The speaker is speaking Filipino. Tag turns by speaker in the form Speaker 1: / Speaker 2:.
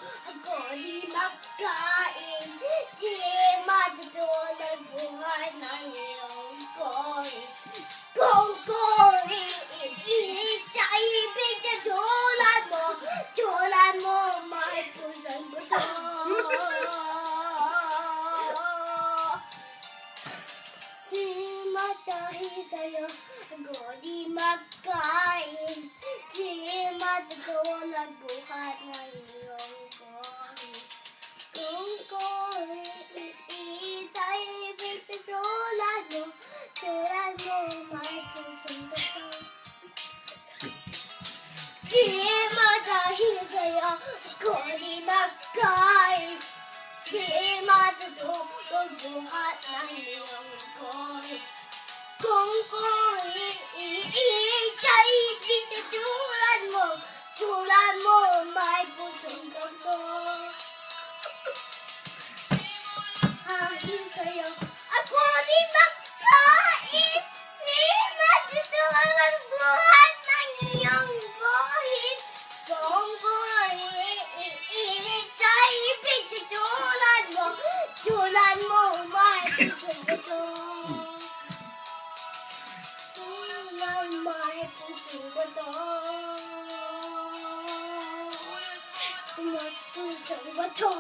Speaker 1: ako di magkain. Di matutulog buhay ng iyong korin. Kung korin, sa ibig na tulad mo, may pusang buto. Di matahid sa'yo, ako di magkain. Di matutulog buhat ng iyong korin. Kung korin, sa ibig na tulad mo, may pusang buto. Di matahid sa'yo, ako di magkain. Di matutulog buhat ng iyong korin. Kung korin, sa ibig na tulad mo, may pusong buto. Ahit sa'yo, ako di magkain. Di matutulog buhat ng iyong korin. Kung korin, sa ibig na tulad mo, may pusong buto. May pusong buto. May pusong buto.